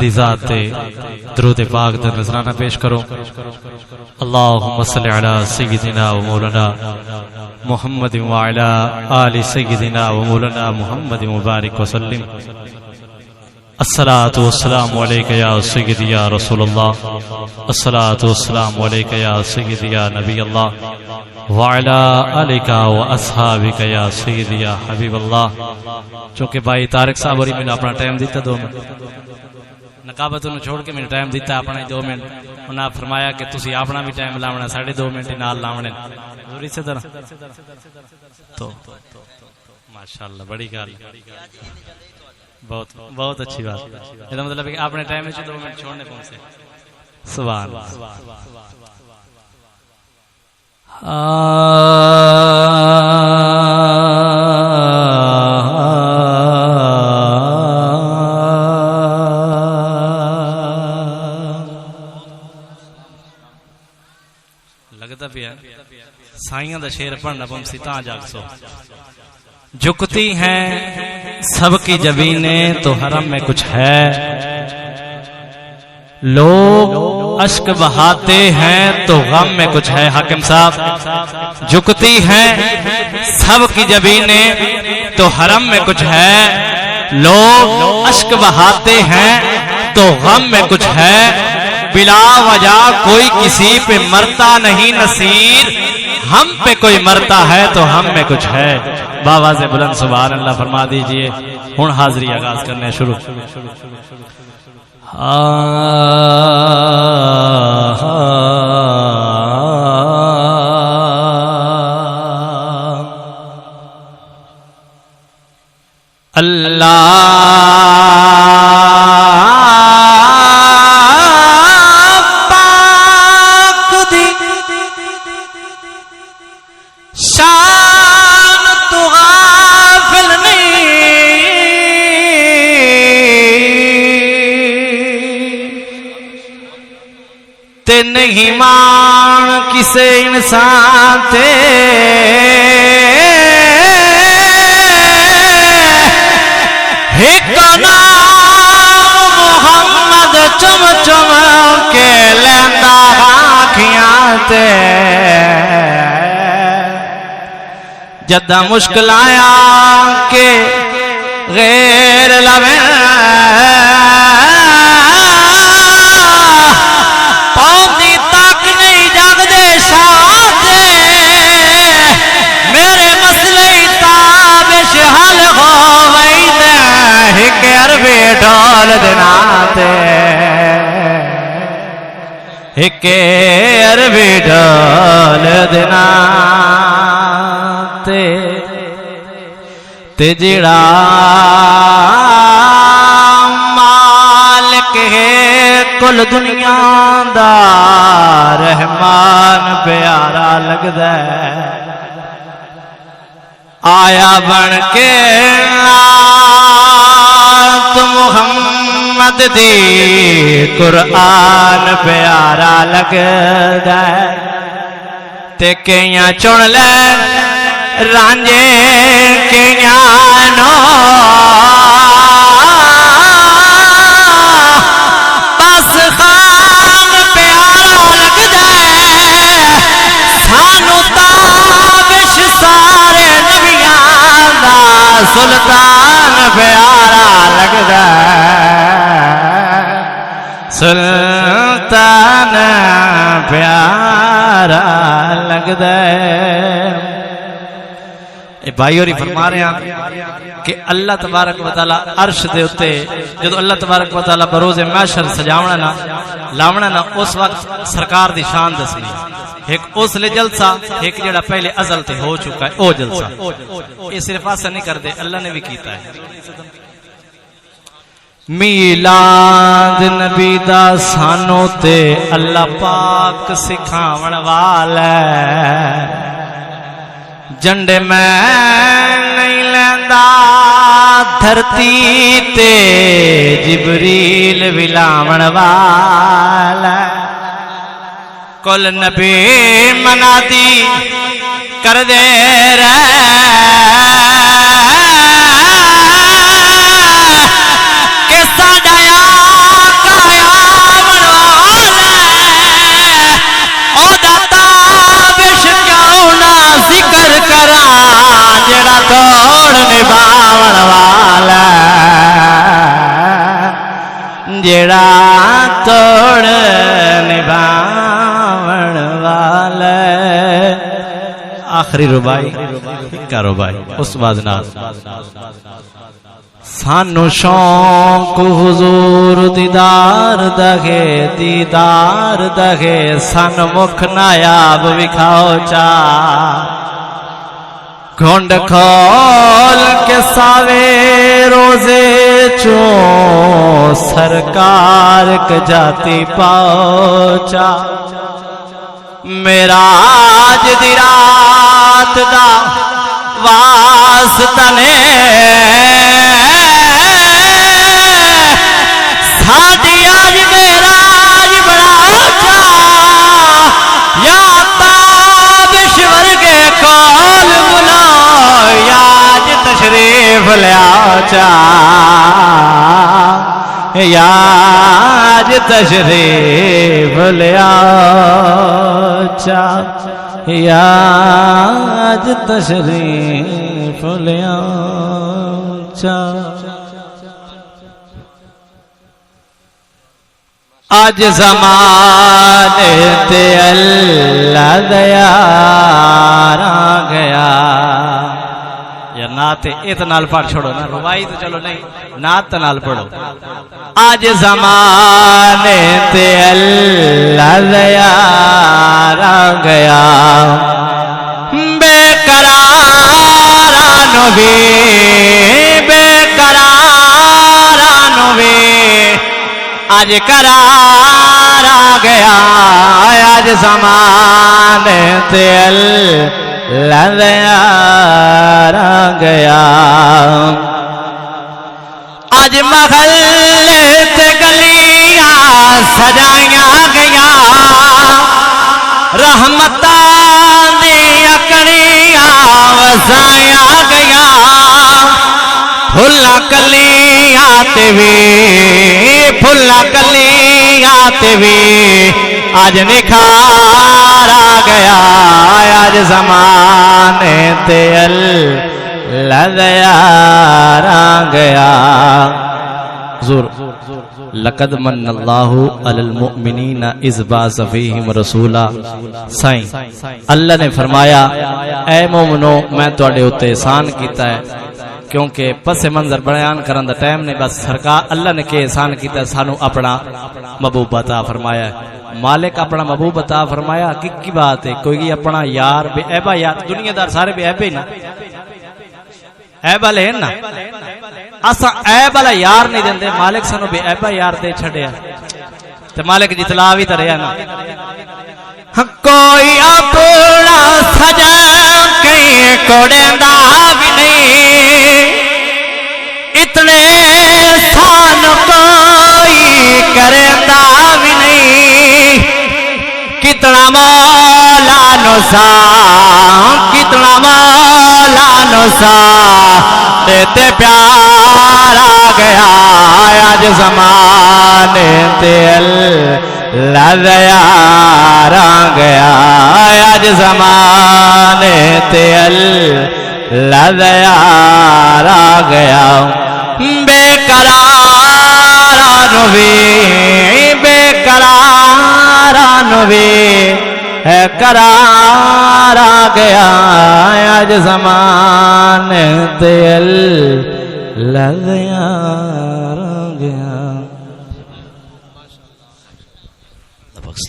دی ذات تے درود پاک دا نذرانہ پیش کرو۔ اللہم صلی علی سیدنا و مولانا محمد وعلی آل سیدنا و مولانا محمد مبارک وسلم۔ الصلاة والسلام علیکہ یا سیدی یا رسول اللہ، الصلاة والسلام علیکہ یا سیدی یا نبی اللہ، وعلی آلکہ و اصحابکہ یا سیدی یا حبیب اللہ۔ چونکہ بھائی طارق صاحب اور میں نے اپنا ٹائم دیتا 2 منٹ، نقابت انہوں چھوڑ کے میں نے ٹائم دیتا اپنا 2 منٹ، انہوں نے فرمایا کہ تسی اپنا بھی ٹائم لاؤنا 2.5 منٹ نال لاؤنے ضروری سے طرح تو ماشاءاللہ بڑی گال، بہت اچھی بات۔ یہ مطلب ہے کہ آپ نے ٹائم میں 2 منٹ چھوڑنے پہنچے، سبحان اللہ۔ لگتا بھی ہے سائیاں دا شعر پڑھنا پمسی تاں جاگ سو۔ جھکتی ہیں سب کی جبینیں تو حرم میں کچھ ہے، لوگ اشک بہاتے ہیں تو غم میں کچھ ہے۔ حاکم صاحب، جھکتی ہیں سب کی جبینیں تو حرم میں کچھ ہے، لوگ اشک بہاتے ہیں تو غم میں کچھ ہے، بلا وجہ کوئی کسی پہ مرتا نہیں نصیر، ہم پہ کوئی مرتا ہے تو ہم میں کچھ ہے۔ بابا سے بلند سبحان اللہ فرما دیجئے۔ ہن حاضری آغاز کرنے شروع۔ اللہ پاک دی شان تو غافل نہیں، تے نہیں مان کسے انسان تے، ایک نام محمد چم چم کے لیندا آنکھیاں تے، جدہ مشکل آیا کہ غیر لویں پاؤندی تک نہیں جگ دے شاہدے، میرے مسئلے تابش حل ہو وئی دے، ایک عربی ڈھول دناتے، ایک عربی ڈھول دناتے، تے جڑا مالک ہے کل دنیا دا، رحمان پیارا لگدا ہے، آیا بن کے تو محمد دی، قرآن پیارا لگدا ہے، تے کئیاں چن لے رانجے کئیاں نو، بس خان پیارا لگدا ہے، سانو تابش سارے نبیاں دا، سلطان پیارا لگدا ہے، سلطان پیارا لگدا ہے۔ بھائی اور فرما رہے ہیں کہ اللہ تبارک و تعالی عرش دے اتے جدو اللہ تبارک و تعالی بروز محشر سجاونا نا لاونا نا، اس وقت سرکار دی شان دسنی، ایک اس لئے جلسہ، ایک جڑا پہلے ازل تے ہو چکا ہے او جلسہ، یہ صرف ایسا نہیں کر دے، اللہ نے بھی کیتا ہے۔ میلاد نبی دا سانو تے اللہ پاک سکھاون والا ہے، جنڈے میں نہیں لیندا دھرتی تے جبریل ولاون والا، کل نبی منادی کر دے رہے کہ ساڈا جڑا توڑ نبھاون والا آخری ربائی کا ربائی اس بازناز سانو شوق حضور دیدار دگے سن مکھ نایاب وکھاؤ چا گھنڈ کھول کے ساوے روزے چوں سرکار کے جاتی پہنچا معراج دی رات دا واسطہ نے ساڈی آج معراج بڑا چا یا تابشور کے کول بلا یا آج تشریف لیا چا یا آج تشریف لیا چا یا آج تشریف لیا چا آج زمانے تے اللہ دیار آ گیا یا نات اتنال پڑھ چھوڑو نا روائی تو چلو نہیں نات نال پڑھو آج زمانے تے اللہ دیار آ گیا بے قرارانو بھی بے قرارانو بھی آج قرار آ گیا آج زمانے تے اللہ دیار آ گیا آج محلے تے گلیاں سجائیاں گیا رحمتاں دی اکڑیاں وسائیاں گیا پھلا کلیاں تے وی پھلا کلیاں تے وی آج نکھار آ گیا آج زمانے تے اللہ دیار آ گیا حضور لقد من اللہ علی المؤمنین اذ بعث فیہم رسولا سائیں اللہ نے فرمایا اے مومنو میں تواڈے اوتے احسان کیتا ہے کیونکہ پس منظر بیان کرن دا ٹائم نے بس سرکار اللہ نے کہ احسان کیتا ہے سانو اپنا محبوب عطا فرمایا ہے مالک اپنا محبوب عطا فرمایا کی بات ہے کوئی اپنا یار بے عیبہ یار دنیا دار سارے بے عیبے نا عیب والے ہیں نا اسا عیب والا یار نہیں دیندے مالک سانو بے عیبہ یار دے چھڑیا تے مالک جتلا بھی تے رہیا نا کوئی اپنا سجا کہیں کوڑیندا بھی نہیں اتنے سان کوئی کریندا بھی نہیں کتنا مولا نسا کتنا مولا نسا دیتے پیار آ گیا آج زمانے تے اللہ دیار آ گیا آج زمانے تے اللہ دیار آ گیا بے قرارانو بھی بے قرارانو بھی ہے قرار آ گیا آج زمانے تے اللہ دیار